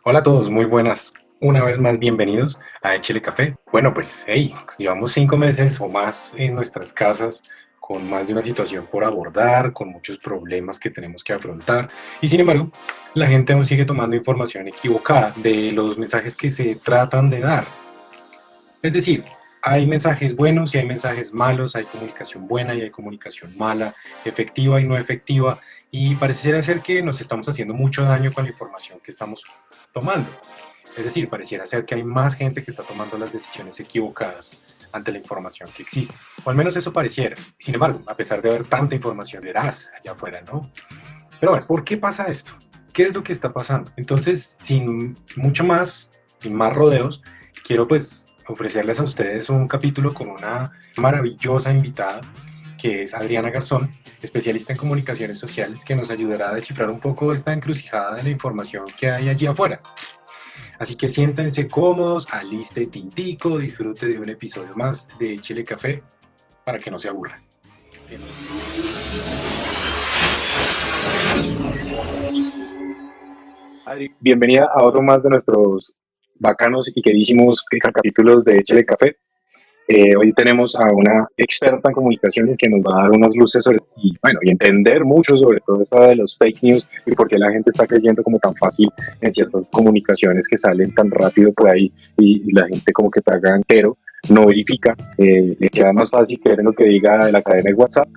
Hola a todos, muy buenas. Una vez más, bienvenidos a Échele Café. Bueno, pues, hey, llevamos 5 meses o más en nuestras casas con más de una situación por abordar, con muchos problemas que tenemos que afrontar. Y sin embargo, la gente aún sigue tomando información equivocada de los mensajes que se tratan de dar. Es decir, hay mensajes buenos y hay mensajes malos, hay comunicación buena y hay comunicación mala, efectiva y no efectiva, y pareciera ser que nos estamos haciendo mucho daño con la información que estamos tomando. Es decir, pareciera ser que hay más gente que está tomando las decisiones equivocadas ante la información que existe. O al menos eso pareciera. Sin embargo, a pesar de haber tanta información veraz allá afuera, ¿no? Pero bueno, ¿por qué pasa esto? ¿Qué es lo que está pasando? Entonces, sin más rodeos, quiero pues ofrecerles a ustedes un capítulo con una maravillosa invitada que es Adriana Garzón, especialista en comunicaciones sociales, que nos ayudará a descifrar un poco esta encrucijada de la información que hay allí afuera. Así que siéntense cómodos, aliste tintico, disfrute de un episodio más de Chile Café para que no se aburra. Adri, bienvenida a otro más de nuestros bacanos y queridísimos capítulos de Chile Café. Hoy tenemos a una experta en comunicaciones que nos va a dar unas luces y entender mucho sobre todo esto de los fake news y por qué la gente está creyendo como tan fácil en ciertas comunicaciones que salen tan rápido por ahí y la gente como que traga entero, no verifica, le queda más fácil creer en lo que diga la cadena de WhatsApp.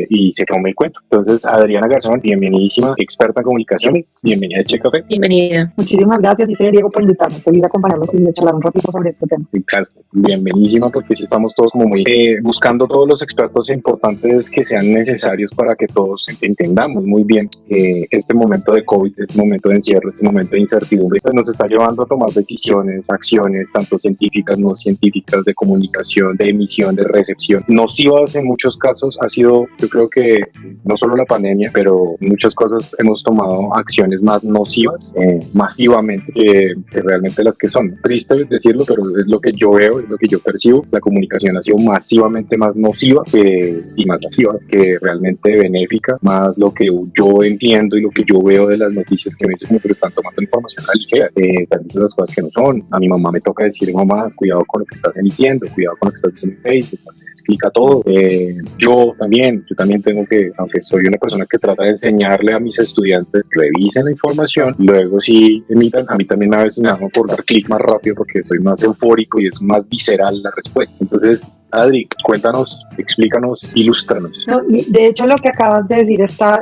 Y se come el cuento. Entonces, Adriana Garzón, bienvenidísima, experta en comunicaciones, bienvenida a Che Café. Bienvenida. Muchísimas gracias, y Diego, por invitarme. Feliz de acompañarnos y de charlar un ratito sobre este tema. Exacto. Bienvenidísima, porque sí estamos todos como muy buscando todos los expertos importantes que sean necesarios para que todos entendamos muy bien este momento de COVID, este momento de encierro, este momento de incertidumbre, pues nos está llevando a tomar decisiones, acciones, tanto científicas, no científicas, de comunicación, de emisión, de recepción, nocivas en muchos casos. Ha sido, yo creo que no solo la pandemia, pero muchas cosas hemos tomado acciones más nocivas, masivamente, que realmente las que son. Triste decirlo, pero es lo que yo veo, es lo que yo percibo. La comunicación ha sido masivamente más nociva y más masiva que realmente benéfica, más lo que yo entiendo y lo que yo veo de las noticias que me dicen, pero están tomando información a la ligera, están diciendo las cosas que no son. A mi mamá me toca decir, mamá, cuidado con lo que estás emitiendo, cuidado con lo que estás diciendo en Facebook, explica todo. Yo también tengo que, aunque soy una persona que trata de enseñarle a mis estudiantes, revisen la información, luego sí emitan. A mí también a veces me hago por dar clic más rápido porque soy más eufórico y es más visceral la respuesta. Entonces, Adri, cuéntanos, explícanos, ilústranos. No, y de hecho lo que acabas de decir está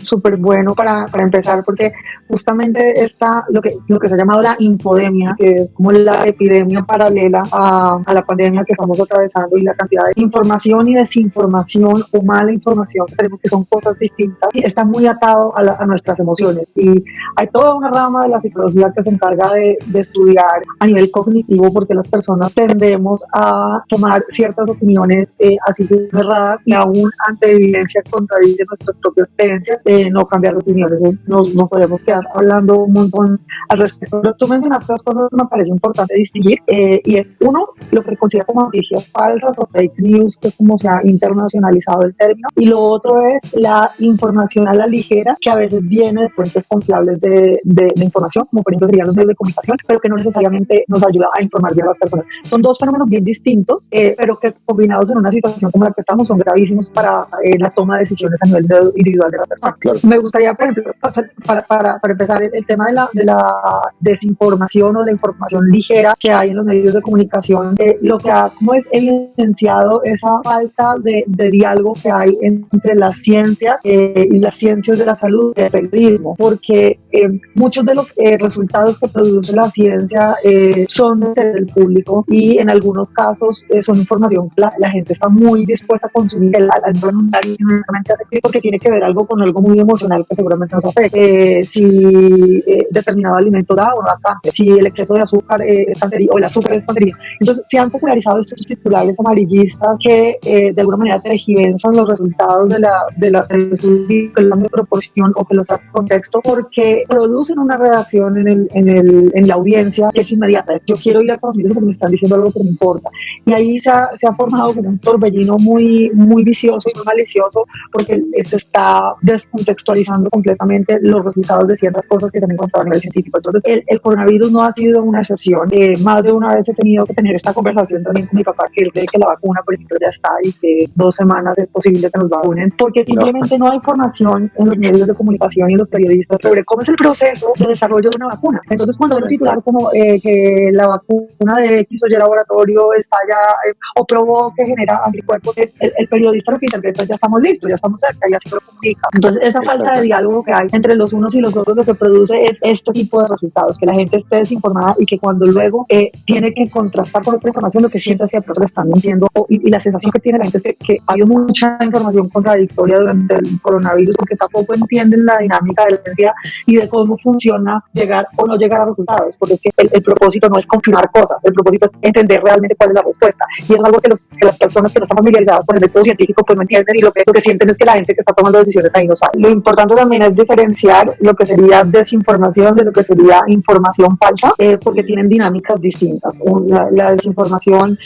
súper bueno para empezar, porque justamente está lo que se ha llamado la infodemia, que es como la epidemia paralela a la pandemia que estamos atravesando, y la cantidad de información y desinformación o mala información que tenemos, que son cosas distintas, y está muy atado a nuestras emociones. Y hay toda una rama de la psicología que se encarga de estudiar a nivel cognitivo porque las personas tendemos a tomar ciertas opiniones así cerradas, y aún ante evidencia contraria de nuestras propias creencias, no cambiar de opiniones. Nos podemos quedar hablando un montón al respecto. Pero tú mencionaste dos cosas que me parece importante distinguir, y es uno, lo que se considera como noticias falsas o fake news, que es como se ha internacionalizado el término, y lo otro es la información a la ligera, que a veces viene de fuentes confiables de información, como por ejemplo serían los medios de comunicación, pero que no necesariamente nos ayuda a informar bien a las personas. Son dos fenómenos bien distintos, pero que combinados en una situación como la que estamos son gravísimos para la toma de decisiones a nivel individual de las personas. Claro. Me gustaría, por ejemplo, para empezar, el tema de la desinformación o la información ligera que hay en los medios de comunicación. Lo que ha como es evidenciado esa falta de diálogo que hay entre las ciencias y las ciencias de la salud y el periodismo, porque muchos de los resultados que produce la ciencia son del público, y en algunos casos son información que la gente está muy dispuesta a consumir. El realmente hace clic porque tiene que ver algo con algo muy emocional que seguramente nos afecta. Si determinado alimento da o no da cáncer, si el exceso de azúcar es cancerígeno o el azúcar es cancerígeno. Entonces se han popularizado estos titulares amarillistas que de alguna manera manera tergiversan los resultados del estudio, que la proporción o que los saca de contexto, porque producen una reacción en la audiencia que es inmediata. Yo quiero ir a consumir eso porque me están diciendo algo que me importa. Y ahí se ha formado como un torbellino muy, muy vicioso y muy malicioso, porque se está descontextualizando completamente los resultados de ciertas cosas que se han encontrado a nivel científico. Entonces, el coronavirus no ha sido una excepción. Más de una vez he tenido que tener esta conversación también con mi papá, que él cree que la vacuna, por ejemplo, ya está y que 2 semanas es posible que nos vacunen, porque simplemente no hay información en los medios de comunicación y en los periodistas sobre cómo es el proceso de desarrollo de una vacuna. Entonces, cuando ven un titular como que la vacuna de X o Y laboratorio está ya o probó que genera anticuerpos, el periodista lo que interpreta: ya estamos listos, ya estamos cerca, y así lo comunica. Entonces, esa falta de diálogo que hay entre los unos y los otros lo que produce es este tipo de resultados, que la gente esté desinformada y que cuando luego tiene que contrastar con otra información, lo que siente es que le están mintiendo, y la sensación que tiene la gente es que hay mucha información contradictoria durante el coronavirus, porque tampoco entienden la dinámica de la ciencia y de cómo funciona llegar o no llegar a resultados, porque es que el propósito no es confirmar cosas, el propósito es entender realmente cuál es la respuesta, y eso es algo que las personas que no están familiarizadas con el método científico pues no entienden, y lo que sienten es que la gente que está tomando decisiones ahí no sabe. Lo importante también es diferenciar lo que sería desinformación de lo que sería información falsa, porque tienen dinámicas distintas. La desinformación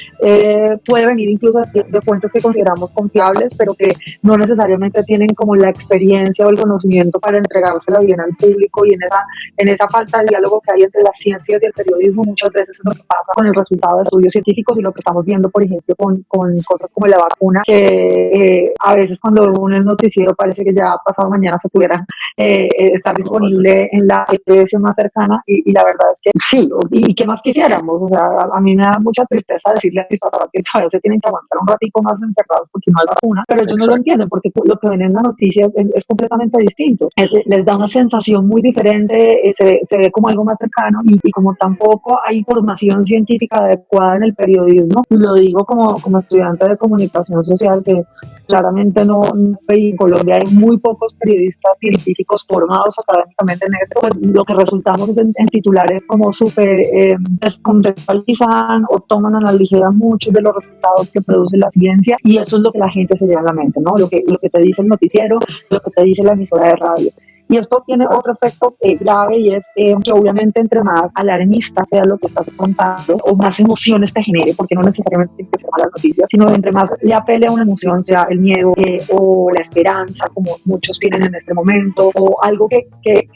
puede venir incluso de fuentes que consideramos confiables, pero que no necesariamente tienen como la experiencia o el conocimiento para entregársela bien al público, y en esa falta de diálogo que hay entre las ciencias y el periodismo, muchas veces es lo que pasa con el resultado de estudios científicos, y lo que estamos viendo, por ejemplo, con cosas como la vacuna, que a veces cuando uno el noticiero parece que ya pasado mañana se pudiera estar disponible en la EPS más cercana, y la verdad es que sí, y qué más quisiéramos. O sea, a mí me da mucha tristeza decirle a mis papás que todavía se tienen que aguantar un ratito más encerrados porque no hay vacuna, pero ellos no lo entienden, porque lo que ven en las noticias es completamente distinto. Les da una sensación muy diferente, se ve como algo más cercano, y como tampoco hay información científica adecuada en el periodismo, y lo digo como estudiante de comunicación social, que claramente no, en Colombia hay muy pocos periodistas científicos formados académicamente en esto, pues lo que resultamos es en titulares como súper descontextualizan o toman a la ligera muchos de los resultados que produce la ciencia, y eso es lo que la gente se lleva a la mente, ¿no? Lo que te dice el noticiero, lo que te dice la emisora de radio. Y esto tiene otro efecto grave, y es que obviamente entre más alarmista sea lo que estás contando, o más emociones te genere, porque no necesariamente tiene que ser malas noticias, sino entre más le apele a una emoción, sea el miedo o la esperanza, como muchos tienen en este momento, o algo que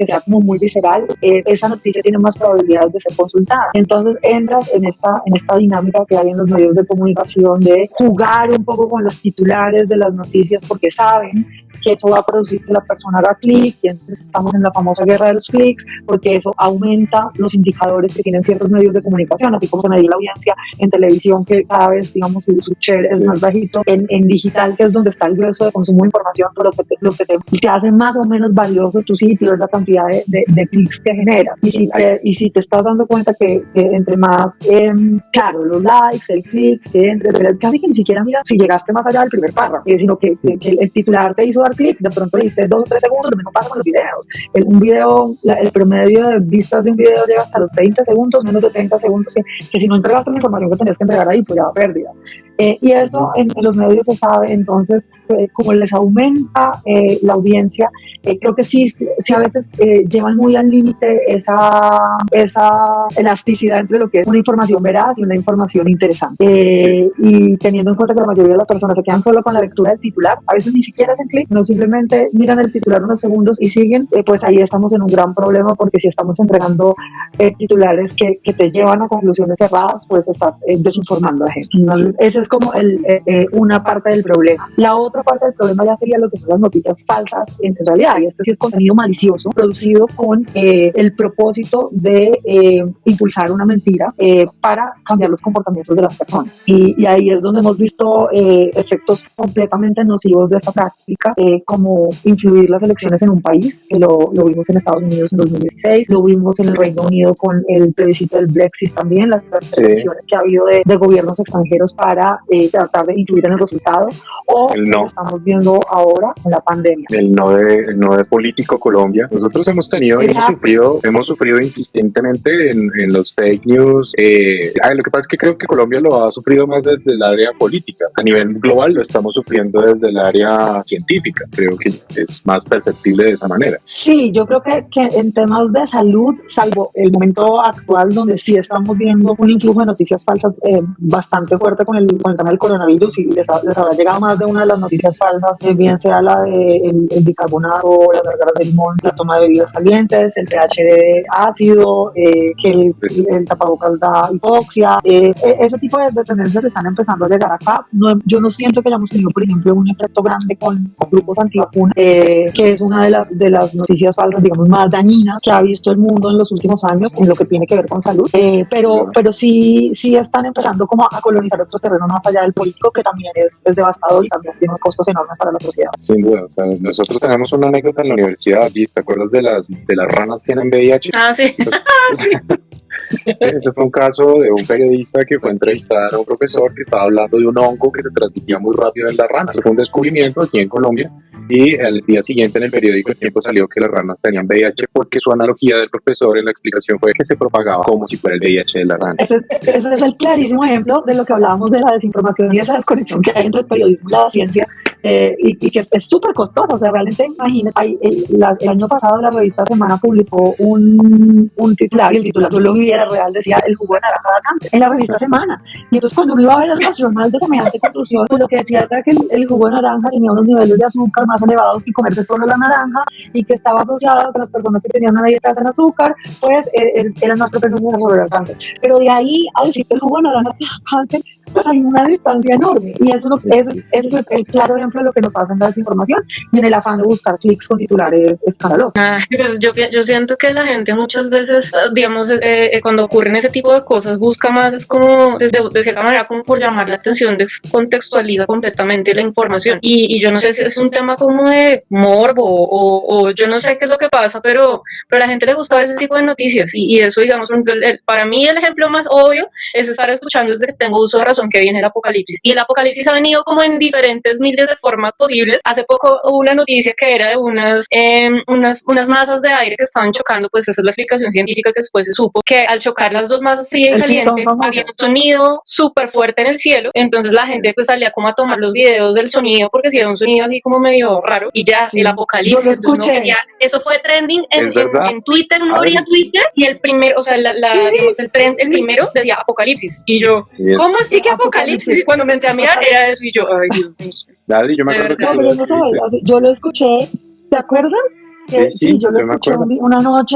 sea como muy visceral, esa noticia tiene más probabilidades de ser consultada. Entonces entras en esta dinámica que hay en los medios de comunicación de jugar un poco con los titulares de las noticias, porque saben que eso va a producir que la persona haga clic, y entonces estamos en la famosa guerra de los clics, porque eso aumenta los indicadores que tienen ciertos medios de comunicación, así como se mide la audiencia en televisión, que cada vez, digamos, su share es más bajito, en digital, que es donde está el grueso de consumo de información, pero lo que te hace más o menos valioso tu sitio es la cantidad de clics que generas. Y si te estás dando cuenta que entre más, claro, los likes, el clic, casi que ni siquiera miras si llegaste más allá del primer párrafo, sino que el titular te hizo dar clic, de pronto le diste 2 o 3 segundos, lo mismo pasa con los videos. Un video, el promedio de vistas de un video llega hasta los 30 segundos, menos de 30 segundos, que si no entregaste la información que tenías que entregar ahí, pues ya pérdidas. Y esto en los medios se sabe. Entonces, como les aumenta la audiencia, creo que sí a veces llevan muy al límite esa elasticidad entre lo que es una información veraz y una información interesante. Y teniendo en cuenta que la mayoría de las personas se quedan solo con la lectura del titular, a veces ni siquiera hacen clic, no simplemente miran el titular unos segundos y siguen, pues ahí estamos en un gran problema, porque si estamos entregando titulares que te llevan a conclusiones cerradas, pues estás desinformando a la gente. Entonces, ese es como una parte del problema. La otra parte del problema ya sería lo que son las noticias falsas en realidad, y este sí es contenido malicioso producido con el propósito de impulsar una mentira para cambiar los comportamientos de las personas, y ahí es donde hemos visto efectos completamente nocivos de esta práctica, como influir las elecciones en un país, que lo vimos en Estados Unidos en 2016, lo vimos en el Reino Unido con el plebiscito del Brexit también, las elecciones que ha habido de gobiernos extranjeros para para tratar de influir en el resultado, o El lo no. estamos viendo ahora con la pandemia. El no de Político Colombia. Nosotros hemos sufrido insistentemente en los fake news. Lo que pasa es que creo que Colombia lo ha sufrido más desde el área política. A nivel global lo estamos sufriendo desde el área científica. Creo que es más perceptible de esa manera. Sí, yo creo que en temas de salud, salvo el momento actual donde sí estamos viendo un influjo de noticias falsas bastante fuerte con el tema del coronavirus, y les habrá llegado más de una de las noticias falsas, bien sea la de el bicarbonato, las gargaras de limón, la toma de bebidas calientes, el pH de ácido, que el tapabocas da hipoxia, ese tipo de tendencias están empezando a llegar acá. No, yo no siento que hayamos tenido, por ejemplo, un efecto grande con grupos antivacunas, que es una de las noticias falsas, digamos, más dañinas que ha visto el mundo en los últimos años en lo que tiene que ver con salud, pero sí están empezando como a colonizar otros terrenos más allá del político, que también es devastador y también tiene unos costos enormes para la sociedad. Sin duda, o sea, nosotros tenemos una anécdota en la universidad, Gis, ¿te acuerdas de las ranas que tienen VIH? Ah, sí. Ese fue un caso de un periodista que fue a entrevistar a un profesor que estaba hablando de un hongo que se transmitía muy rápido en las ranas. Fue un descubrimiento aquí en Colombia, y al día siguiente en el periódico El Tiempo salió que las ranas tenían VIH, porque su analogía del profesor en la explicación fue que se propagaba como si fuera el VIH de la rana. Ese es el clarísimo ejemplo de lo que hablábamos de la desinformación y esa desconexión que hay entre el periodismo y la ciencia, y que es súper costoso. O sea, realmente imagínate, el año pasado la revista Semana publicó un titular, y el titular, yo lo vi, era real, decía: el jugo de naranja da cáncer, en la revista Semana. Y entonces cuando uno iba a ver el racional de semejante conclusión, pues lo que decía era que el jugo de naranja tenía unos niveles de azúcar más elevados que comerse solo la naranja, y que estaba asociado con las personas que tenían una dieta alta en azúcar, pues eran más propensos a desarrollar cáncer. Pero de ahí a decir que el jugo de naranja te da cáncer, pues hay una distancia enorme, y ese es el claro ejemplo de lo que nos pasa en la desinformación y en el afán de buscar clics con titulares escandalosos. Yo siento que la gente muchas veces, digamos, cuando ocurren ese tipo de cosas, busca más, es como, de cierta manera, como por llamar la atención, descontextualiza completamente la información, y yo no sé si es un tema como de morbo, o yo no sé qué es lo que pasa, pero a la gente le gusta ese tipo de noticias, y eso, digamos, para mí el ejemplo más obvio es estar escuchando desde que tengo uso de razón que viene el apocalipsis, y el apocalipsis ha venido como en diferentes miles de formas posibles. Hace poco hubo una noticia que era de unas masas de aire que estaban chocando, pues esa es la explicación científica que después se supo, que al chocar las dos masas fría y caliente había un sonido súper fuerte en el cielo, entonces la gente pues salía como a tomar los videos del sonido, porque si era un sonido así como medio raro, y ya, sí, el apocalipsis. Yo lo escuché. Eso fue trending en Twitter, uno abría Twitter y el primero, o sea, digamos, el primero decía apocalipsis, y yo, ¿cómo así que apocalipsis? Y cuando me entré a mirar era eso, y yo, ay Dios mío. Nadie, yo me acuerdo que yo lo escuché, ¿te acuerdas? Sí, yo lo escuché una noche,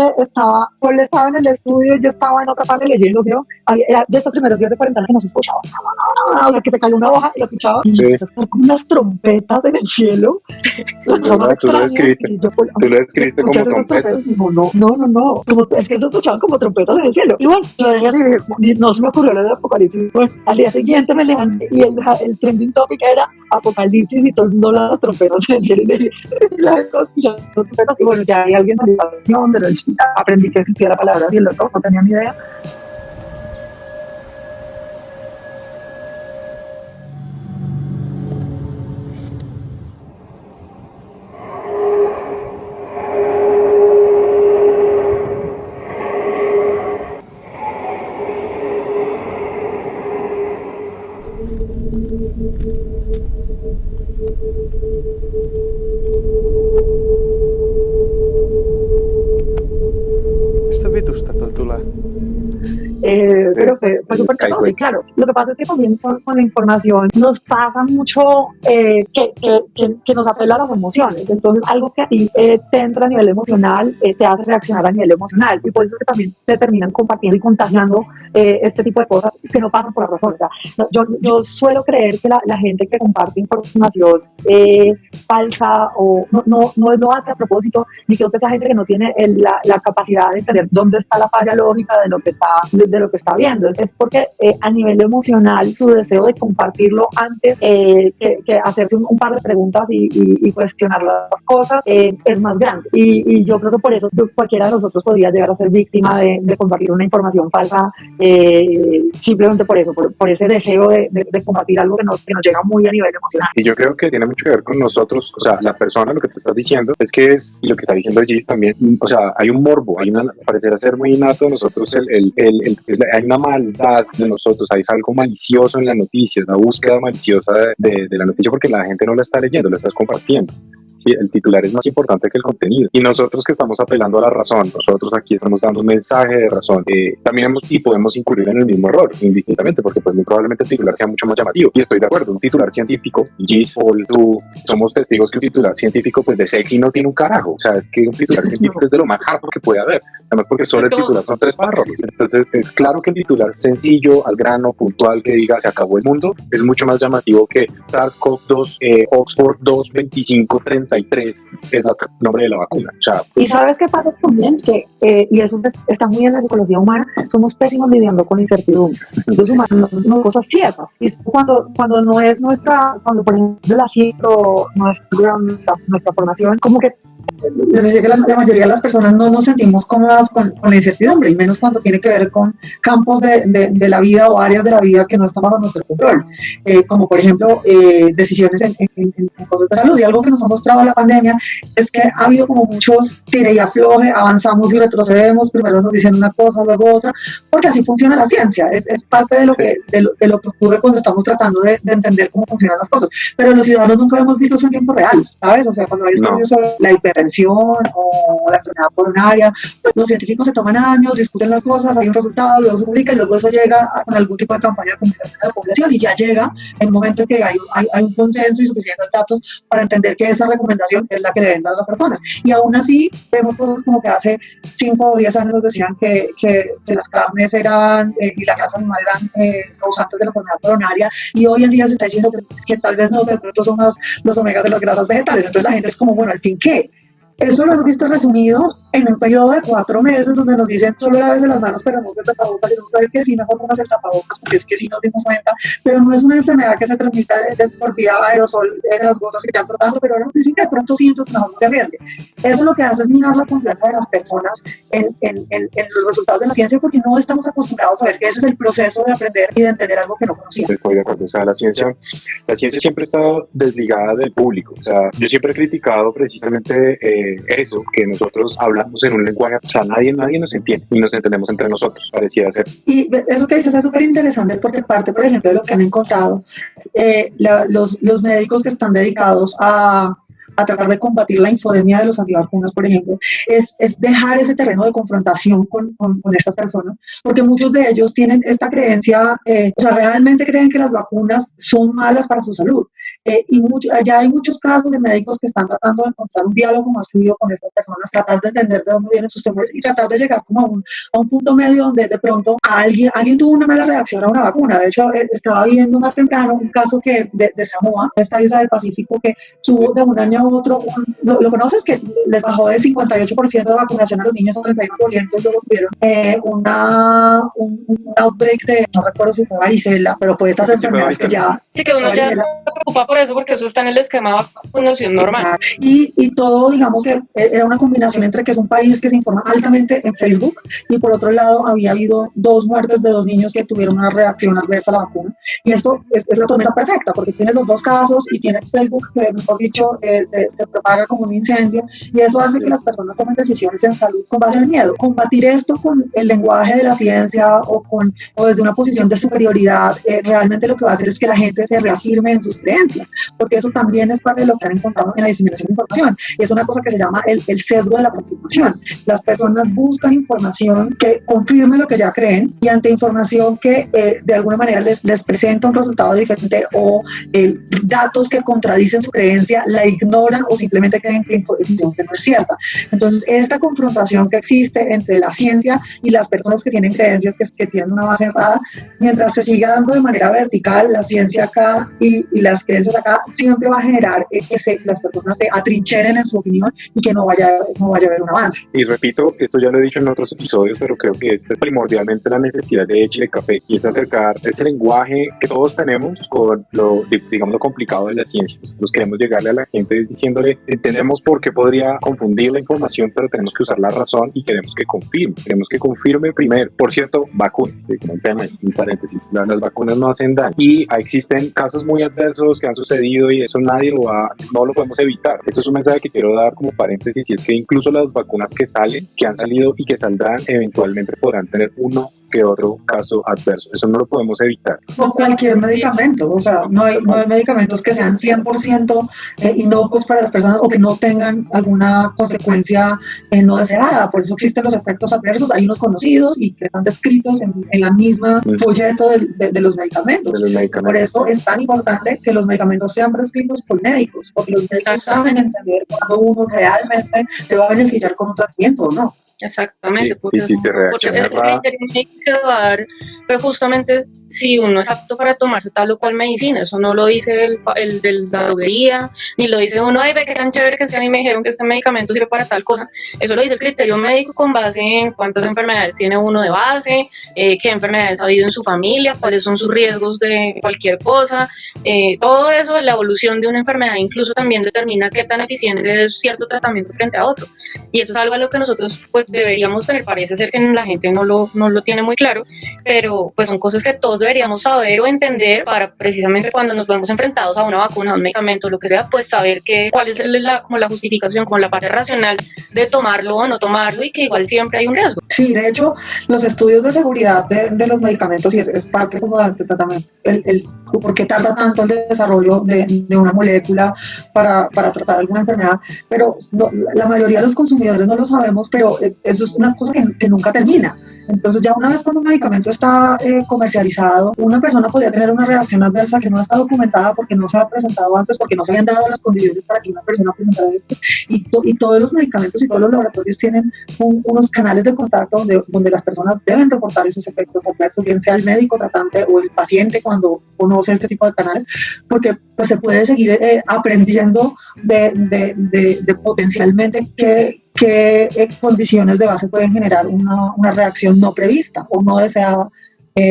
Paul estaba en el estudio, yo estaba en otra parte leyendo, creo, era de estos primeros días de cuarentena que no se escuchaba, o sea, que se cayó una hoja y lo escuchaba, y con unas trompetas en el cielo. Tú lo describiste como trompetas. No, es que se escuchaban como trompetas en el cielo. Y bueno, yo dije así, no se me ocurrió lo del apocalipsis. Bueno, al día siguiente me levanté y el trending topic era apocalipsis, y todo el mundo las trompetas en el cielo, y la gente escuchando trompetas. Y bueno, ya hay alguien en la estación, pero aprendí que existía la palabra cielo, no tenía ni idea. Mistä vitusta toi tulee? Pero fue súper caro, sí, claro. Lo que pasa es que también con la información nos pasa mucho que nos apela a las emociones. Entonces, algo que a ti te entra a nivel emocional, te hace reaccionar a nivel emocional. Y por eso es que también te terminan compartiendo y contagiando este tipo de cosas que no pasan por la razón. O sea, yo suelo creer que la gente que comparte información falsa o no lo hace a propósito, ni creo que esa gente que no tiene la capacidad de entender dónde está la falla lógica de lo que está viendo. Es porque a nivel emocional su deseo de compartirlo antes que hacerse un par de preguntas y cuestionar las cosas es más grande. Y yo creo que por eso cualquiera de nosotros podría llegar a ser víctima de compartir una información falsa, simplemente por eso, por ese deseo de compartir algo que nos llega muy a nivel emocional. Y yo creo que tiene mucho que ver con nosotros, o sea, la persona, lo que tú estás diciendo, es que es, y lo que está diciendo Gis también, o sea, hay un morbo, parecerá ser muy innato de nosotros, hay una maldad de nosotros, hay algo malicioso en las noticias, la búsqueda maliciosa de la noticia, porque la gente no la está leyendo, la estás compartiendo. Sí, el titular es más importante que el contenido. Y nosotros que estamos apelando a la razón, nosotros aquí estamos dando un mensaje de razón, también podemos incurrir en el mismo error, indistintamente, porque pues muy probablemente el titular sea mucho más llamativo. Y estoy de acuerdo, un titular científico, Gis, Paul, tú, somos testigos que un titular científico pues de sexy no tiene un carajo. O sea, es que un titular científico es de lo más harto que puede haber. Además porque solo el titular son 3 párrafos. Entonces es claro que el titular sencillo, al grano, puntual, que diga se acabó el mundo, es mucho más llamativo que SARS-CoV-2, Oxford 22533 es el nombre de la vacuna. O sea, y sabes qué pasa también, que y eso está muy en la psicología humana, somos pésimos lidiando con incertidumbre. Los humanos no cosas ciertas. Y cuando no es cuando por ejemplo la ciencia o nuestra formación, como que les decía que la mayoría de las personas no nos sentimos cómodas con la incertidumbre, y menos cuando tiene que ver con campos de la vida o áreas de la vida que no están bajo nuestro control, como por ejemplo decisiones en cosas de salud. Y algo que nos ha mostrado la pandemia es que ha habido como muchos tire y afloje, avanzamos y retrocedemos, primero nos dicen una cosa, luego otra, porque así funciona la ciencia, es parte de lo que ocurre cuando estamos tratando de entender cómo funcionan las cosas. Pero los ciudadanos nunca hemos visto eso en tiempo real, ¿sabes? O sea, cuando hay estudios sobre la hipertensión o la enfermedad coronaria, pues los científicos se toman años, discuten las cosas, hay un resultado, luego se publica y luego eso llega con algún tipo de campaña de comunicación a la población, y ya llega en un momento en que hay un consenso y suficientes datos para entender que esa recomendación es la que le deben dar a las personas. Y aún así vemos cosas como que hace 5 o 10 años nos decían que las carnes eran y la grasa animal eran causantes de la enfermedad coronaria, y hoy en día se está diciendo que tal vez no, pero pronto son los omegas de las grasas vegetales. Entonces la gente es como, bueno, ¿al fin qué? Eso lo hemos visto resumido en un periodo de 4 meses donde nos dicen solo lávese las manos pero no se tapabocas, y no sabes que sí, mejor no hacer tapabocas porque es que sí nos dimos cuenta, pero no es una enfermedad que se transmita por vía aerosol de las gotas que están flotando, pero ahora nos dicen que de pronto sí, entonces mejor no se arriesgue. Eso lo que hace es minar la confianza de las personas en los resultados de la ciencia, porque no estamos acostumbrados a ver que ese es el proceso de aprender y de entender algo que no conocíamos. Estoy de acuerdo, o sea, la ciencia siempre ha estado desligada del público. O sea, yo siempre he criticado precisamente eso, que nosotros hablamos en un lenguaje, o sea, nadie nos entiende y nos entendemos entre nosotros, parecía ser. Y eso que dices es súper interesante, porque parte, por ejemplo, de lo que han encontrado los médicos que están dedicados a tratar de combatir la infodemia de los antivacunas, por ejemplo, es dejar ese terreno de confrontación con estas personas, porque muchos de ellos tienen esta creencia, o sea, realmente creen que las vacunas son malas para su salud. Y ya hay muchos casos de médicos que están tratando de encontrar un diálogo más fluido con estas personas, tratar de entender de dónde vienen sus temores y tratar de llegar como a un punto medio donde de pronto alguien tuvo una mala reacción a una vacuna. De hecho, estaba viendo más temprano un caso de Samoa, esta isla del Pacífico, que tuvo de un año a otro, lo conoces, que les bajó de 58% de vacunación a los niños a 31%, y luego tuvieron un outbreak de, no recuerdo si fue varicela, pero fue estas enfermedades que ya... Sí, que uno ya se preocupa por eso, porque eso está en el esquema de vacunación normal. Y todo, digamos que era una combinación entre que es un país que se informa altamente en Facebook, y por otro lado había habido 2 muertes de 2 niños que tuvieron una reacción adversa a la vacuna. Y esto es la tormenta perfecta, porque tienes los 2 casos y tienes Facebook que, mejor dicho, se propaga como un incendio, y eso hace que las personas tomen decisiones en salud con base en el miedo. Combatir esto con el lenguaje de la ciencia o desde una posición de superioridad, realmente lo que va a hacer es que la gente se reafirme en sus creencias, porque eso también es parte de lo que han encontrado en la diseminación de información, y es una cosa que se llama el sesgo de la confirmación. Las personas buscan información que confirme lo que ya creen, y ante información que de alguna manera les presenta un resultado diferente o datos que contradicen su creencia, la ignoran ignoran o simplemente creen que información que no es cierta. Entonces, esta confrontación que existe entre la ciencia y las personas que tienen creencias que tienen una base errada, mientras se siga dando de manera vertical la ciencia acá y las creencias acá, siempre va a generar que las personas se atrincheren en su opinión y que no vaya a haber un avance. Y repito, esto ya lo he dicho en otros episodios, pero creo que esta es primordialmente la necesidad de Chile Café, y es acercar ese lenguaje que todos tenemos con digamos, lo complicado de la ciencia. Nosotros queremos llegarle a la gente diciéndole, entendemos por qué podría confundir la información, pero tenemos que usar la razón y queremos que confirme primero. Por cierto, vacunas, como el tema, en paréntesis, las vacunas no hacen daño y existen casos muy adversos que han sucedido y eso no lo podemos evitar. Esto es un mensaje que quiero dar como paréntesis, y es que incluso las vacunas que han salido y que saldrán, eventualmente podrán tener uno que otro caso adverso. Eso no lo podemos evitar. O cualquier medicamento, o sea, no hay medicamentos que sean 100% inocuos para las personas o que no tengan alguna consecuencia no deseada. Por eso existen los efectos adversos, hay unos conocidos y que están descritos en la misma folleto de los medicamentos. Por eso es tan importante que los medicamentos sean prescritos por médicos, porque los médicos saben entender cuando uno realmente se va a beneficiar con un tratamiento o no. Exactamente, sí, porque pero justamente si uno es apto para tomarse tal o cual medicina, eso no lo dice el de la droguería, ni lo dice uno, ay, ve que tan chévere que a mí me dijeron que este medicamento sirve para tal cosa. Eso lo dice el criterio médico con base en cuántas enfermedades tiene uno de base, qué enfermedades ha habido en su familia, cuáles son sus riesgos de cualquier cosa, todo eso, la evolución de una enfermedad incluso también determina qué tan eficiente es cierto tratamiento frente a otro, y eso es algo a lo que nosotros pues deberíamos tener. Parece ser que la gente no lo tiene muy claro, pero pues son cosas que todos deberíamos saber o entender para precisamente cuando nos vemos enfrentados a una vacuna, a un medicamento, lo que sea, pues saber cuál es como la justificación, como la parte racional de tomarlo o no tomarlo, y que igual siempre hay un riesgo. Sí, de hecho, los estudios de seguridad de los medicamentos, y es parte como de tratamiento, por qué tarda tanto el desarrollo de una molécula para tratar alguna enfermedad, pero la mayoría de los consumidores no lo sabemos, pero eso es una cosa que nunca termina. Entonces, ya una vez cuando un medicamento está comercializado, una persona podría tener una reacción adversa que no está documentada porque no se ha presentado antes, porque no se habían dado las condiciones para que una persona presentara esto, y todos los medicamentos y todos los laboratorios tienen unos canales de contacto donde las personas deben reportar esos efectos adversos, bien sea el médico tratante o el paciente cuando conoce este tipo de canales, porque pues se puede seguir aprendiendo de potencialmente qué condiciones de base pueden generar una reacción no prevista o no deseada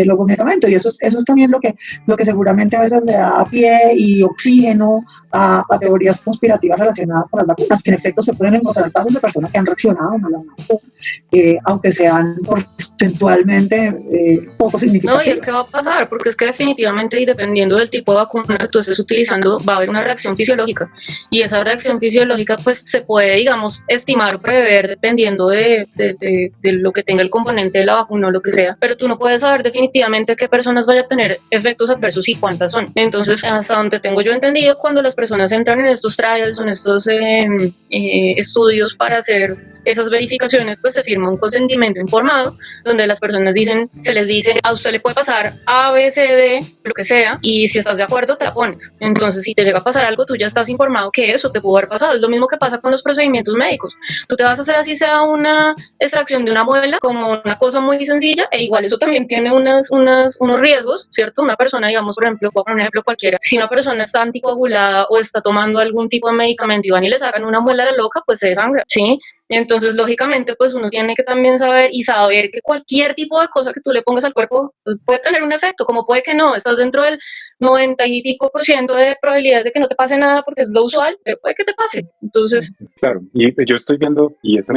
luego un medicamento, y eso es también lo que seguramente a veces le da pie y oxígeno a teorías conspirativas relacionadas con las vacunas, que en efecto se pueden encontrar casos de personas que han reaccionado mal a la vacuna, aunque sean porcentualmente poco significativos. No, y es que va a pasar, porque es que definitivamente, y dependiendo del tipo de vacuna que tú estés utilizando, va a haber una reacción fisiológica, y esa reacción fisiológica pues se puede, digamos, estimar o prever dependiendo de lo que tenga el componente de la vacuna o lo que sea, pero tú no puedes saber definitivamente qué personas vayan a tener efectos adversos y cuántas son. Entonces, hasta donde tengo yo entendido, cuando las personas entran en estos trials o en estos estudios para hacer esas verificaciones, pues se firma un consentimiento informado donde las personas se les dice, a usted le puede pasar A, B, C, D, lo que sea, y si estás de acuerdo te la pones. Entonces, si te llega a pasar algo, tú ya estás informado que eso te pudo haber pasado. Es lo mismo que pasa con los procedimientos médicos. Tú te vas a hacer así sea una extracción de una muela, como una cosa muy sencilla, e igual eso también tiene unos riesgos, ¿cierto? Una persona, digamos, por ejemplo, voy a poner un ejemplo cualquiera, si una persona está anticoagulada o está tomando algún tipo de medicamento y van y le sacan una muela a la loca, pues se desangra, ¿sí? Entonces, lógicamente, pues uno tiene que también saber que cualquier tipo de cosa que tú le pongas al cuerpo pues, puede tener un efecto, como puede que no, estás dentro del 90 y pico % de probabilidades de que no te pase nada porque es lo usual, pero puede que te pase. Entonces, claro, y yo estoy viendo, y ese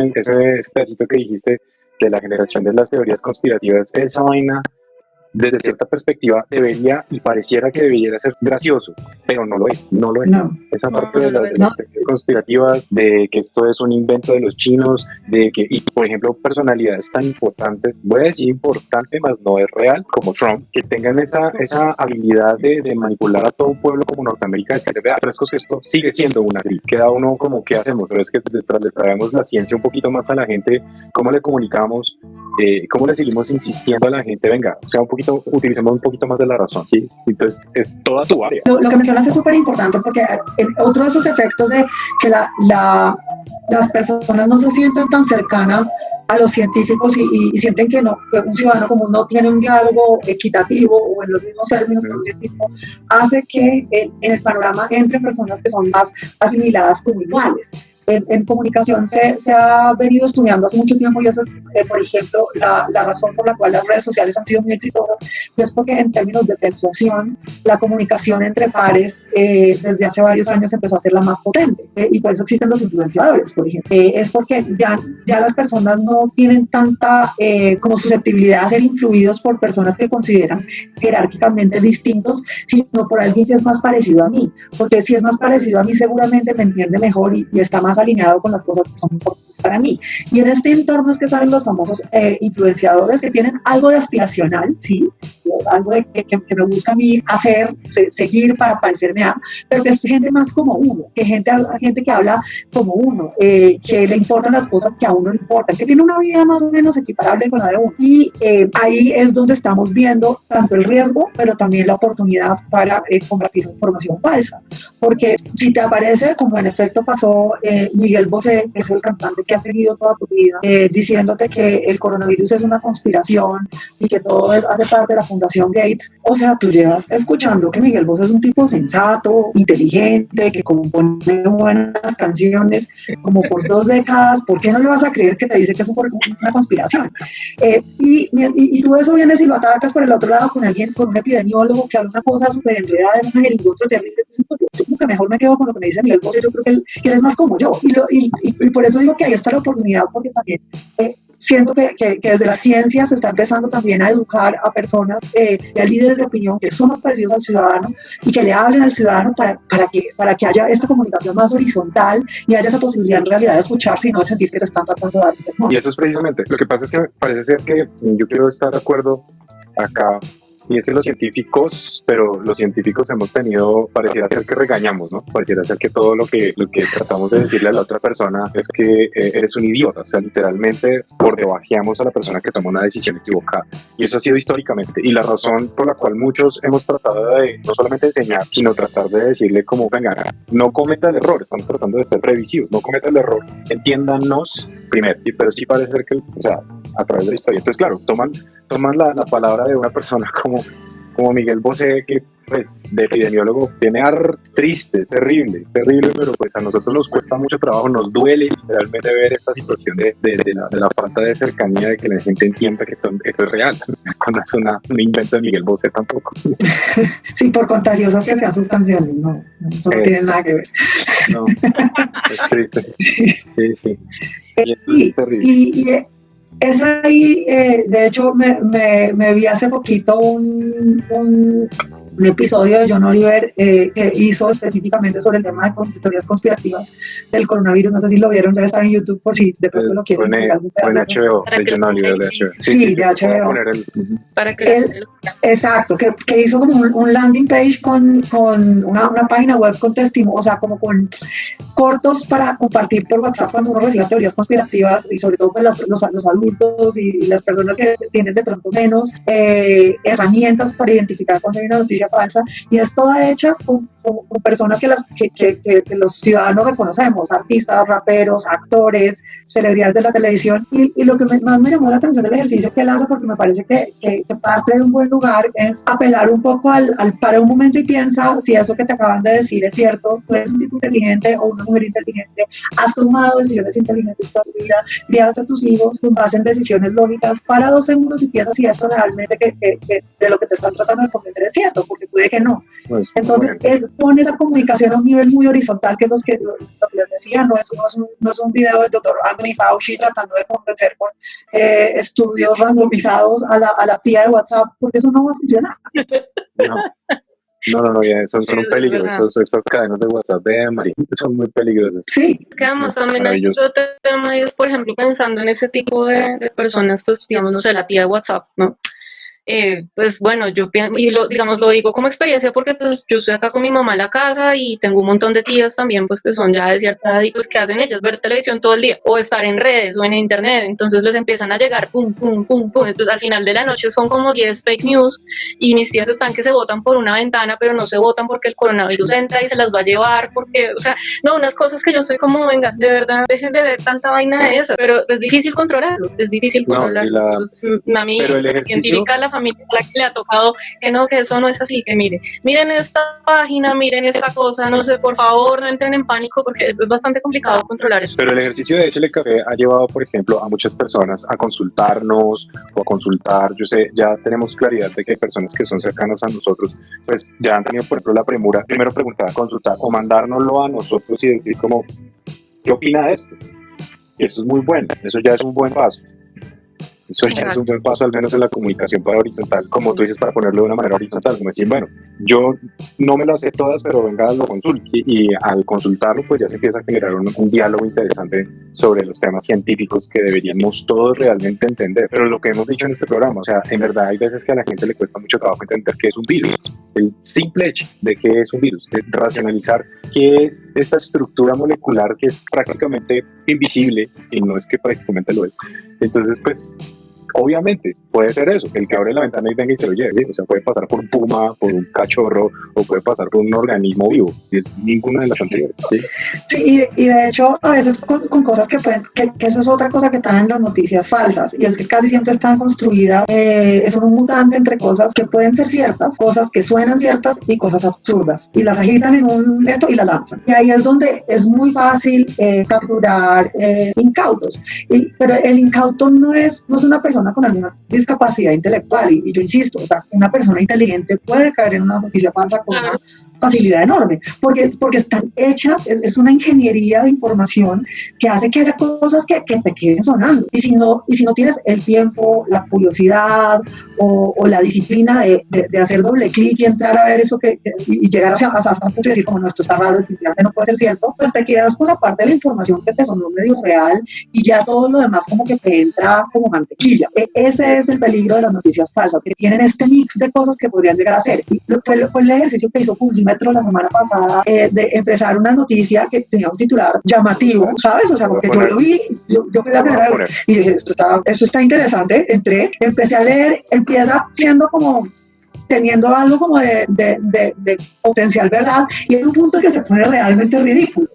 pedacito que dijiste de la generación de las teorías conspirativas, esa vaina desde cierta perspectiva debería y pareciera que debería ser gracioso, pero no lo es. No. Esa parte de las teorías conspirativas, de que esto es un invento de los chinos, de que, y por ejemplo, personalidades tan importantes, voy a decir importante, más no es real, como Trump, que tengan esa habilidad de manipular a todo un pueblo como Norteamérica, decirle, vea, frescos que esto sigue siendo una gripe. Queda uno como, ¿qué hacemos? Pero es que detrás le traemos la ciencia un poquito más a la gente, ¿cómo le comunicamos ¿cómo le seguimos insistiendo a la gente? Venga, o sea, utilicemos un poquito más de la razón, ¿sí? Entonces, es toda tu área. Lo que mencionas es súper importante porque otro de esos efectos de que las personas no se sienten tan cercanas a los científicos y sienten que un ciudadano común no tiene un diálogo equitativo o en los mismos términos que un científico, hace que en el panorama entre personas que son más asimiladas como iguales. En comunicación se ha venido estudiando hace mucho tiempo y esa es, por ejemplo, la razón por la cual las redes sociales han sido muy exitosas, y es porque en términos de persuasión, la comunicación entre pares desde hace varios años empezó a ser la más potente, y por eso existen los influenciadores, por ejemplo. Es porque ya las personas no tienen tanta como susceptibilidad a ser influidos por personas que consideran jerárquicamente distintos, sino por alguien que es más parecido a mí, porque si es más parecido a mí seguramente me entiende mejor y está más alineado con las cosas que son importantes para mí. Y en este entorno es que salen los famosos influenciadores que tienen algo de aspiracional, ¿sí? Algo de que me busca a mí hacer, seguir para parecerme a, pero que es gente más como uno, gente que habla como uno, que le importan las cosas que a uno le importan, que tiene una vida más o menos equiparable con la de uno. Y ahí es donde estamos viendo tanto el riesgo, pero también la oportunidad para combatir información falsa. Porque si te aparece, como en efecto pasó Miguel Bosé, que es el cantante que ha seguido toda tu vida, diciéndote que el coronavirus es una conspiración y que todo hace parte de la Fundación Gates, o sea, tú llevas escuchando que Miguel Bosé es un tipo sensato, inteligente, que compone buenas canciones, como por 2 décadas, ¿por qué no le vas a creer que te dice que es una conspiración? Y tú eso vienes y lo atacas por el otro lado con alguien, con un epidemiólogo que habla una cosa súper enredada, en una jeringosa terrible. Yo como que mejor me quedo con lo que me dice Miguel Bosé, yo creo que él es más como yo. Y por eso digo que ahí está la oportunidad, porque también siento que desde la ciencia se está empezando también a educar a personas y a líderes de opinión que son más parecidos al ciudadano y que le hablen al ciudadano para que haya esta comunicación más horizontal y haya esa posibilidad en realidad de escucharse y no de sentir que te están tratando de dar un sermón. Y eso es precisamente, lo que pasa es que parece ser que yo quiero estar de acuerdo acá. Y es que los científicos hemos tenido, pareciera ser que regañamos, ¿no? Pareciera ser que todo lo que tratamos de decirle a la otra persona es que eres un idiota, o sea, literalmente por debajeamos a la persona que toma una decisión equivocada. Y eso ha sido históricamente. Y la razón por la cual muchos hemos tratado de no solamente enseñar, sino tratar de decirle como, venga, no cometa el error, estamos tratando de ser previsivos, no cometa el error, entiéndanos primero. Pero sí parece ser que, o sea, a través de la historia. Entonces, claro, toman la palabra de una persona como Miguel Bosé, que pues de epidemiólogo tiene triste, es terrible, pero pues a nosotros nos cuesta mucho trabajo, nos duele realmente ver esta situación de la falta de cercanía, de que la gente entienda que esto es real, esto no es un invento de Miguel Bosé tampoco. Sí, por contagiosas que sean sus canciones, no, eso no tiene nada que ver. No, es triste. Sí. Y es terrible. Y es ahí, de hecho, me vi hace poquito un episodio de John Oliver que hizo específicamente sobre el tema de teorías conspirativas del coronavirus. No sé si lo vieron, debe estar en YouTube por si de pronto lo quieren ver. En HBO, de John Oliver, de HBO. Sí, de HBO. Para que exacto, que hizo como un landing page con una página web con testimonio, o sea, como con cortos para compartir por WhatsApp cuando uno recibe teorías conspirativas, y sobre todo pues los adultos y las personas que tienen de pronto menos herramientas para identificar cuando hay una noticia falsa, y es toda hecha con personas que los ciudadanos reconocemos, artistas, raperos, actores, celebridades de la televisión, y lo que más me llamó la atención del ejercicio que él hace, porque me parece que parte de un buen lugar es apelar un poco al para un momento y piensa si eso que te acaban de decir es cierto, tú eres un tipo inteligente o una mujer inteligente, has tomado decisiones inteligentes toda tu vida, guías a tus hijos con base en decisiones lógicas, para 2 segundos y piensas si esto realmente que de lo que te están tratando de convencer es cierto, porque puede que no. Pues, entonces pone esa comunicación a un nivel muy horizontal, que es lo que les decía, no es un video del doctor Anthony Fauci tratando de convencer con estudios randomizados a la tía de WhatsApp, porque eso no va a funcionar. No, ya son un peligro. Estas cadenas de WhatsApp de Emory son muy peligrosas. Sí. Que además también hay otro tema, y es, por ejemplo, pensando en ese tipo de personas, pues digamos, no sé, la tía de WhatsApp, ¿no? pues bueno, digamos, lo digo como experiencia porque pues yo estoy acá con mi mamá en la casa y tengo un montón de tías también pues que son ya de cierta edad y pues ¿qué hacen ellas? Ver televisión todo el día o estar en redes o en internet, entonces les empiezan a llegar pum, pum, pum, pum, entonces al final de la noche son como 10 fake news y mis tías están que se botan por una ventana, pero no se botan porque el coronavirus entra y se las va a llevar, porque, o sea, no, unas cosas que yo soy como, venga, de verdad, dejen de ver tanta vaina de esa, pero es difícil controlarlo, es difícil controlarlo. Entonces, a mí, científica, la familia a la que le ha tocado que no, que eso no es así, que miren esta página, miren esta cosa, no sé, por favor, no entren en pánico porque es bastante complicado controlar eso. Pero el ejercicio de Échale Café ha llevado, por ejemplo, a muchas personas a consultarnos o a consultar. Yo sé, ya tenemos claridad de que hay personas que son cercanas a nosotros, pues ya han tenido, por ejemplo, la premura, primero preguntar, consultar o mandárnoslo a nosotros y decir como, ¿qué opina de esto? Y eso es muy bueno, eso ya es un buen paso. Eso ya es un buen paso, al menos en la comunicación para horizontal, como tú dices, para ponerlo de una manera horizontal, como decir, bueno, yo no me las sé todas, pero venga, lo consulte. Y al consultarlo, pues ya se empieza a generar un diálogo interesante sobre los temas científicos que deberíamos todos realmente entender. Pero lo que hemos dicho en este programa, o sea, en verdad hay veces que a la gente le cuesta mucho trabajo entender qué es un virus. El simple hecho de qué es un virus, de racionalizar qué es esta estructura molecular que es prácticamente invisible, si no es que prácticamente lo es. Entonces, pues, obviamente puede ser eso, el que abre la ventana y venga y se lo lleve, ¿sí? O sea, puede pasar por un puma, por un cachorro o puede pasar por un organismo vivo, y es ninguna de las anteriores, ¿sí? Sí, y de hecho a veces con cosas que pueden, que eso es otra cosa que traen las noticias falsas, y es que casi siempre están construidas, es un mutante entre cosas que pueden ser ciertas, cosas que suenan ciertas y cosas absurdas, y las agitan en un esto y las lanzan, y ahí es donde es muy fácil capturar incautos, pero el incauto no es una persona con alguna discapacidad intelectual, y yo insisto, o sea, una persona inteligente puede caer en una noticia falsa con una facilidad enorme, porque están hechas, es una ingeniería de información que hace que haya cosas que te queden sonando, y si no tienes el tiempo, la curiosidad o la disciplina de hacer doble clic y entrar a ver eso y llegar hasta un punto y decir como no, esto está raro, definitivamente no puede ser cierto, pues te quedas con la parte de la información que te sonó medio real y ya todo lo demás como que te entra como mantequilla. Ese es el peligro de las noticias falsas, que tienen este mix de cosas que podrían llegar a ser. Y fue el ejercicio que hizo Publimetro la semana pasada, de empezar una noticia que tenía un titular llamativo, ¿sabes? O sea, porque yo lo vi, yo fui la primera vez y dije, esto está interesante, empecé a leer, empieza siendo como teniendo algo como de potencial verdad, y hay un punto que se pone realmente ridículo.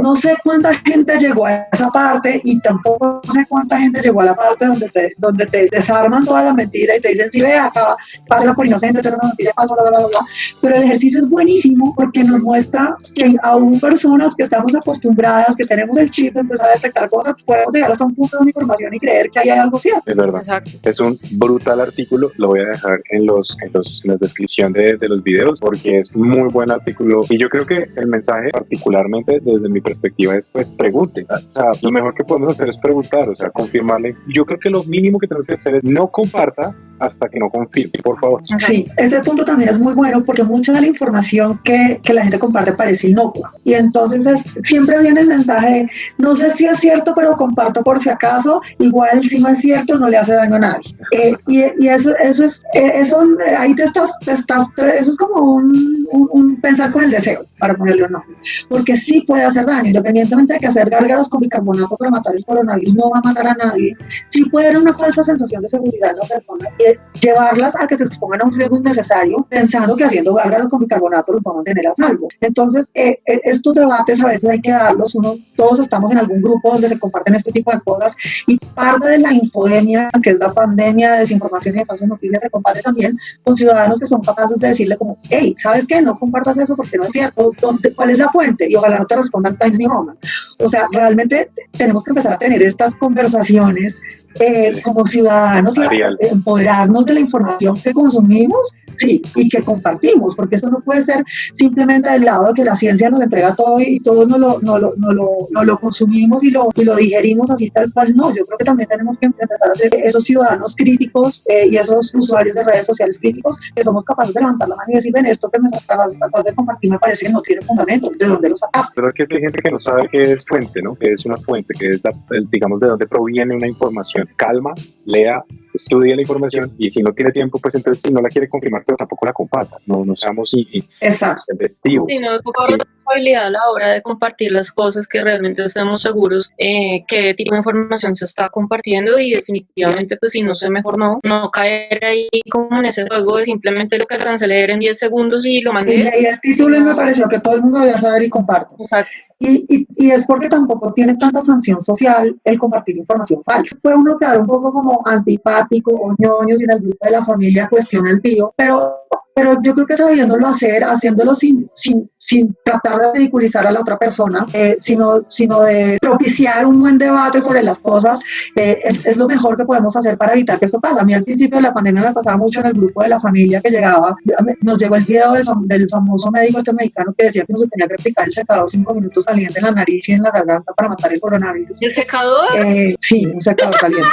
No sé cuánta gente llegó a esa parte y tampoco sé cuánta gente llegó a la parte donde te desarman toda la mentira y te dicen, sí, ve, acá, pásala por inocente, tener una noticia falsa, bla, bla, bla, bla. Pero el ejercicio es buenísimo porque nos muestra que aún personas que estamos acostumbradas, que tenemos el chip de empezar a detectar cosas, podemos llegar hasta un punto de una información y creer que ahí hay algo cierto. Es verdad. Exacto. Es un brutal artículo, lo voy a dejar en la descripción de los videos porque es muy buen artículo y yo creo que el mensaje particularmente desde mi perspectiva es pues pregunten, o sea, lo mejor que podemos hacer es preguntar, o sea, confirmarle. Yo creo que lo mínimo que tenemos que hacer es no comparta hasta que no confirme, por favor. Sí, ese punto también es muy bueno porque mucha de la información que la gente comparte parece inocua y entonces siempre viene el mensaje de, no sé si es cierto pero comparto por si acaso, igual si no es cierto no le hace daño a nadie, y eso ahí eso es como un pensar con el deseo, para ponerle un nombre, porque sí puede hacer daño, independientemente de que hacer gárgaras con bicarbonato para matar el coronavirus no va a matar a nadie, sí puede dar una falsa sensación de seguridad en las personas y llevarlas a que se expongan a un riesgo innecesario pensando que haciendo gárgaras con bicarbonato los vamos a mantener a salvo. Entonces, estos debates a veces hay que darlos, todos estamos en algún grupo donde se comparten este tipo de cosas y parte de la infodemia, que es la pandemia de desinformación y de falsas noticias, se combate también con ciudadanos que son capaces de decirle como, hey, ¿sabes qué? No compartas eso porque no es cierto, ¿cuál es la fuente? Y ojalá no te respondan Times New Roman. O sea, realmente tenemos que empezar a tener estas conversaciones como ciudadanos y empoderarnos de la información que consumimos, sí, y que compartimos, porque eso no puede ser simplemente del lado de que la ciencia nos entrega todo y todos no lo consumimos y lo digerimos así tal cual. No, yo creo que también tenemos que empezar a ser esos ciudadanos críticos y esos usuarios de redes sociales críticos que somos capaces de levantar la mano y decir, ven, esto que me acabas de compartir me parece que no tiene fundamento, ¿de dónde lo sacaste? Pero es que hay gente que no sabe qué es fuente, ¿no? Que es una fuente, que es digamos de dónde proviene una información. Calma, lea, estudie la información y si no tiene tiempo, pues entonces si no la quiere confirmar, pero tampoco la comparta. No seamos investigos. Sí, no es poca responsabilidad a la hora de compartir las cosas que realmente estemos seguros qué tipo de información se está compartiendo y definitivamente pues si no sé mejor no caer ahí como en ese juego de simplemente lo que alcancé a leer en 10 segundos y lo mandé. Y leí el título y me pareció que todo el mundo debía saber y comparto. Exacto. Y es porque tampoco tiene tanta sanción social el compartir información falsa. Puede uno quedar un poco como antipático o ñoño si en el grupo de la familia cuestiona el tío, pero yo creo que sabiéndolo hacer, haciéndolo sin tratar de ridiculizar a la otra persona, sino de propiciar un buen debate sobre las cosas, es lo mejor que podemos hacer para evitar que esto pase. A mí al principio de la pandemia me pasaba mucho en el grupo de la familia que llegaba, nos llegó el video del famoso médico mexicano que decía que no se tenía que aplicar el secador 5 minutos caliente en la nariz y en la garganta para matar el coronavirus. ¿Y el secador? Sí, un secador caliente.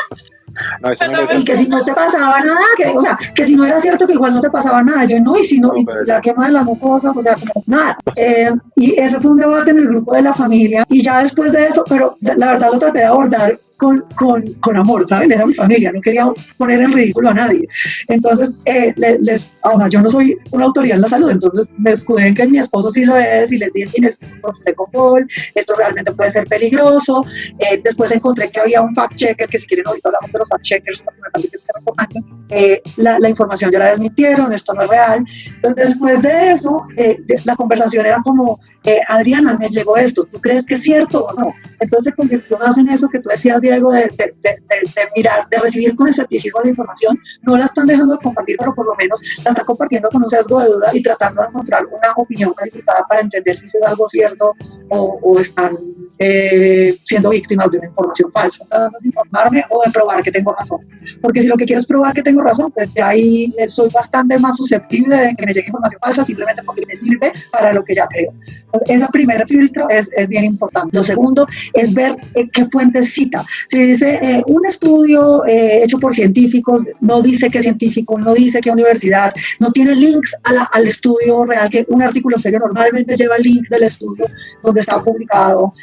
No, eso no Y que si no te pasaba nada, que si no era cierto que igual no te pasaba nada, yo no, y si no, y ya quema las mucosas, o sea, como nada. Y ese fue un debate en el grupo de la familia, y ya después de eso, pero la verdad lo traté de abordar con amor, ¿saben? Era mi familia, no quería poner en ridículo a nadie. Entonces, además yo no soy una autoridad en la salud, entonces me escudé en que mi esposo sí lo es y les dije, mire, de control, esto realmente puede ser peligroso. Después encontré que había un fact-checker, que si quieren ahorita hablamos de los fact-checkers, porque me parece que es que recomiendan. La información ya la desmintieron, esto no es real. Entonces, después de eso, la conversación era como, Adriana, me llegó esto, ¿tú crees que es cierto o no? Entonces se convirtió más en eso que tú decías, Diego, de mirar, de recibir con escepticismo la información. No la están dejando de compartir, pero por lo menos la están compartiendo con un sesgo de duda y tratando de encontrar una opinión calificada para entender si es algo cierto o están siendo víctimas de una información falsa, tratando de informarme o de probar que tengo razón. Porque si lo que quiero es probar que tengo razón, pues de ahí soy bastante más susceptible de que me llegue información falsa simplemente porque me sirve para lo que ya creo. Entonces, ese primer filtro es bien importante. Lo segundo es ver qué fuentes cita. Si dice un estudio hecho por científicos, no dice qué científico, no dice qué universidad, no tiene links al estudio real, que un artículo serio normalmente lleva el link del estudio donde está publicado.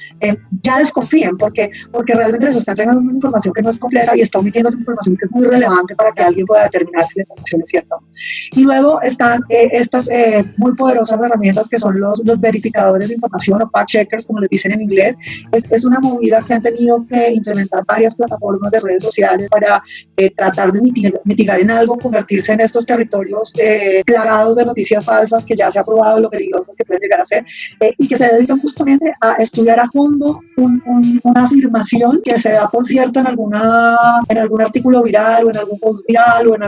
Ya desconfíen porque realmente les está entregando una información que no es completa y está omitiendo una información que es muy relevante para que alguien pueda determinar si la información es cierta. Y luego están estas muy poderosas herramientas que son los verificadores de información o fact checkers, como les dicen en inglés. Es una movida que han tenido que implementar varias plataformas de redes sociales para tratar de mitigar en algo, convertirse en estos territorios plagados de noticias falsas que ya se ha probado lo peligrosas que pueden llegar a ser, y que se dedican justamente a estudiar a fondo una afirmación que se da, por cierto, en algún artículo viral o en algún post viral o en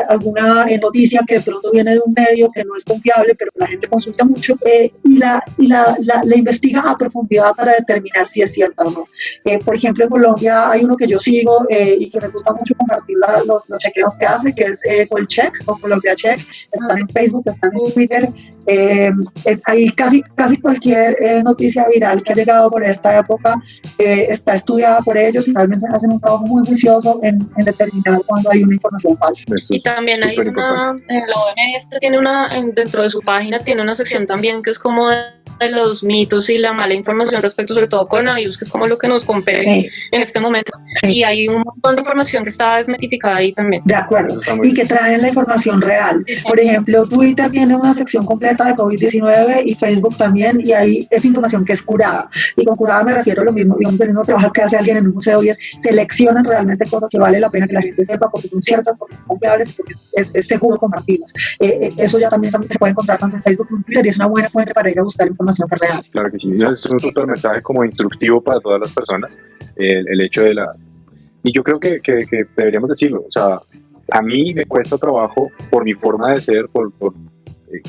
alguna noticia que de pronto viene de un medio que no es confiable, pero la gente consulta mucho, y la investiga a profundidad para determinar si es cierta o no. Por ejemplo, en Colombia hay uno que yo sigo y que me gusta mucho compartir los chequeos que hace, que es Colcheck o Colombia Check. Están en Facebook, están en Twitter. Hay casi cualquier noticia viral que ha llegado por esta época está estudiada por ellos y realmente hacen un trabajo muy juicioso en determinar cuando hay una información falsa. Y también hay la OMS tiene dentro de su página tiene una sección también que es como de los mitos y la mala información respecto sobre todo coronavirus, que es como lo que nos compete en este momento. Y hay un montón de información que está desmitificada ahí también. De acuerdo, y que traen la información real. Por ejemplo, Twitter tiene una sección completa de COVID-19 y Facebook también, y ahí es información que es curada. Y con curada me refiero a lo mismo, digamos, el mismo trabajo que hace alguien en un museo y es seleccionan realmente cosas que vale la pena que la gente sepa porque son ciertas, porque son confiables y porque es seguro compartirlas. Eso ya también se puede encontrar tanto en Facebook como en Twitter y es una buena fuente para ir a buscar información real. Claro que sí, es un súper mensaje como instructivo para todas las personas, el hecho de y yo creo que deberíamos decirlo, o sea, a mí me cuesta trabajo por mi forma de ser, por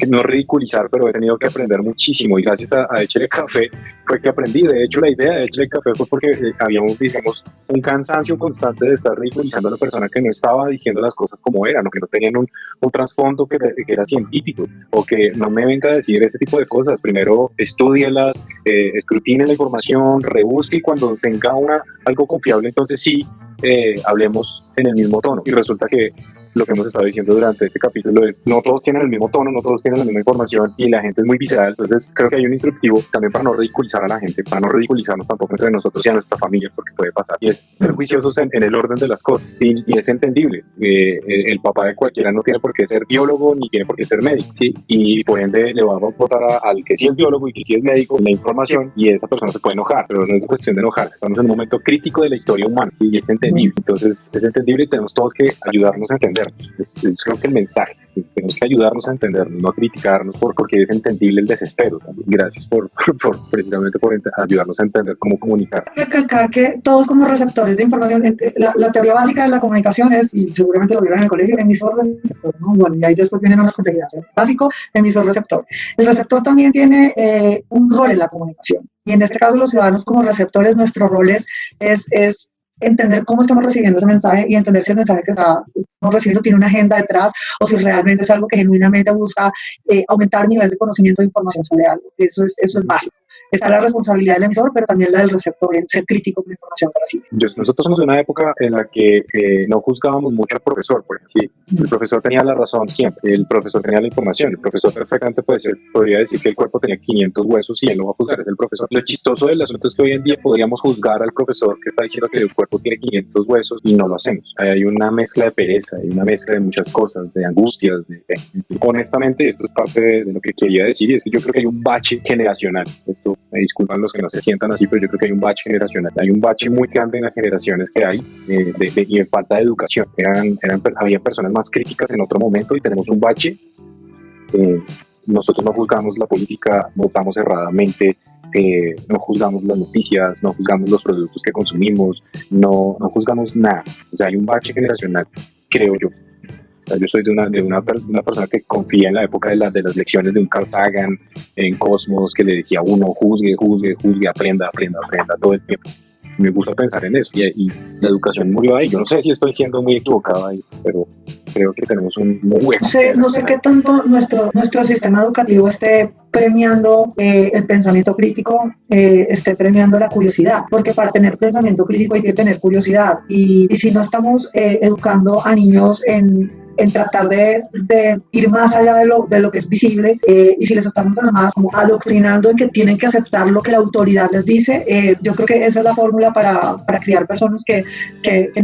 no ridiculizar, pero he tenido que aprender muchísimo y gracias a Échele Café fue que aprendí. De hecho, la idea de Échele Café fue porque habíamos, digamos, un cansancio constante de estar ridiculizando a la persona que no estaba diciendo las cosas como eran o que no tenían un trasfondo que era científico o que no me venga a decir ese tipo de cosas. Primero, estúdielas, escrutine la información, rebusque y cuando tenga algo confiable, entonces sí, hablemos en el mismo tono. Y resulta que lo que hemos estado diciendo durante este capítulo es, no todos tienen el mismo tono, no todos tienen la misma información y la gente es muy visceral. Entonces creo que hay un instructivo también para no ridiculizar a la gente, para no ridiculizarnos tampoco entre nosotros y a nuestra familia, porque puede pasar, y es ser juiciosos en el orden de las cosas, y es entendible. El papá de cualquiera no tiene por qué ser biólogo ni tiene por qué ser médico, ¿sí? Y por ende le vamos a votar al que sí es biólogo y que sí es médico la información, y esa persona se puede enojar, pero no es cuestión de enojarse. Estamos en un momento crítico de la historia humana, ¿sí? Y es entendible. Entonces es entendible y tenemos todos que ayudarnos a entendernos. Es creo que el mensaje, tenemos que ayudarnos a entendernos, no a criticarnos, porque es entendible el desespero también. Gracias precisamente por ayudarnos a entender cómo comunicar. Recalcar que todos como receptores de información, la teoría básica de la comunicación es, y seguramente lo vieron en el colegio, emisor-receptor, ¿no? Bueno, y ahí después vienen unas complejidades. Básico, emisor-receptor. El receptor también tiene un rol en la comunicación, y en este caso los ciudadanos como receptores, nuestro rol es entender cómo estamos recibiendo ese mensaje y entender si el mensaje que estamos recibiendo tiene una agenda detrás o si realmente es algo que genuinamente busca aumentar el nivel de conocimiento de información sobre algo. Eso es básico. Está la responsabilidad del emisor, pero también la del receptor en ser crítico con la información que recibe. Nosotros somos de una época en la que no juzgábamos mucho al profesor, porque sí, el profesor tenía la razón siempre, el profesor tenía la información, el profesor perfectamente podría decir que el cuerpo tenía 500 huesos y él no va a juzgar, es el profesor. Lo chistoso del asunto es que hoy en día podríamos juzgar al profesor que está diciendo que el cuerpo tiene 500 huesos y no lo hacemos. Hay una mezcla de pereza, hay una mezcla de muchas cosas, de angustias. Honestamente, esto es parte de lo que quería decir, y es que yo creo que hay un bache generacional. Esto, me disculpan los que no se sientan así, pero yo creo que hay un bache generacional. Hay un bache muy grande en las generaciones que hay y en falta de educación. Había personas más críticas en otro momento y tenemos un bache. Nosotros no juzgamos la política, votamos erradamente, no juzgamos las noticias, no juzgamos los productos que consumimos, no juzgamos nada. O sea, hay un bache generacional, creo yo. O sea, yo soy de una persona que confía en la época de las lecciones de un Carl Sagan, en Cosmos, que le decía a uno, juzgue, aprenda todo el tiempo. Me gusta pensar en eso, y la educación murió ahí. Yo no sé si estoy siendo muy equivocado ahí, pero creo que tenemos un hueco. No sé qué tanto nuestro sistema educativo esté premiando el pensamiento crítico, esté premiando la curiosidad, porque para tener pensamiento crítico hay que tener curiosidad, y si no estamos educando a niños en tratar de ir más allá de lo que es visible, y si les estamos además como adoctrinando en que tienen que aceptar lo que la autoridad les dice, yo creo que esa es la fórmula para criar personas que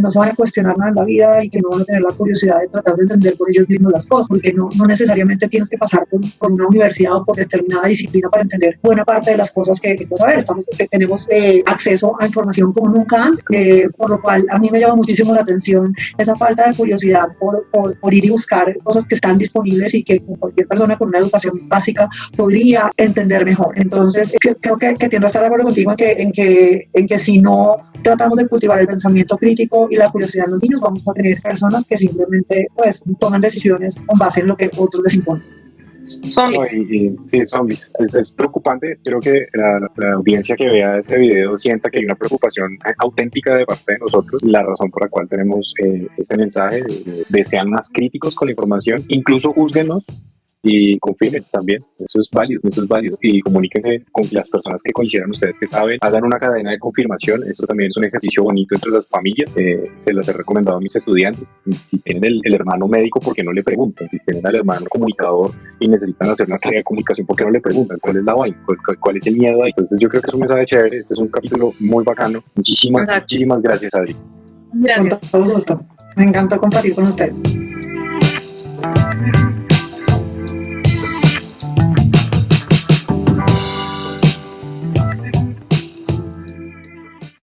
no se van a cuestionar nada en la vida y que no van a tener la curiosidad de tratar de entender por ellos mismos las cosas, porque no necesariamente tienes que pasar por una universidad o por determinada disciplina para entender buena parte de las cosas que puedes saber. Tenemos acceso a información como nunca antes, por lo cual a mí me llama muchísimo la atención esa falta de curiosidad por ir y buscar cosas que están disponibles y que cualquier persona con una educación básica podría entender mejor. Entonces, creo que tiendo a estar de acuerdo contigo en que si no tratamos de cultivar el pensamiento crítico y la curiosidad en los niños, vamos a tener personas que simplemente pues toman decisiones con base en lo que otros les imponen. Zombies. Sí, zombies. Es preocupante. Creo que la audiencia que vea este video sienta que hay una preocupación auténtica de parte de nosotros. La razón por la cual tenemos este mensaje de sean más críticos con la información, incluso júzguenos y confirmen también. Eso es válido. Y comuníquense con las personas que consideran ustedes que saben, hagan una cadena de confirmación. Esto también es un ejercicio bonito entre las familias. Se las he recomendado a mis estudiantes. Si tienen el hermano médico, ¿por qué no le preguntan? Si tienen al hermano comunicador y necesitan hacer una tarea de comunicación, ¿por qué no le preguntan? ¿Cuál es la vaina? ¿Cuál es el miedo ahí? Entonces yo creo que es un mensaje chévere. Este es un capítulo muy bacano. Muchísimas gracias, Adri. Gracias. Con todo gusto. Me encantó compartir con ustedes.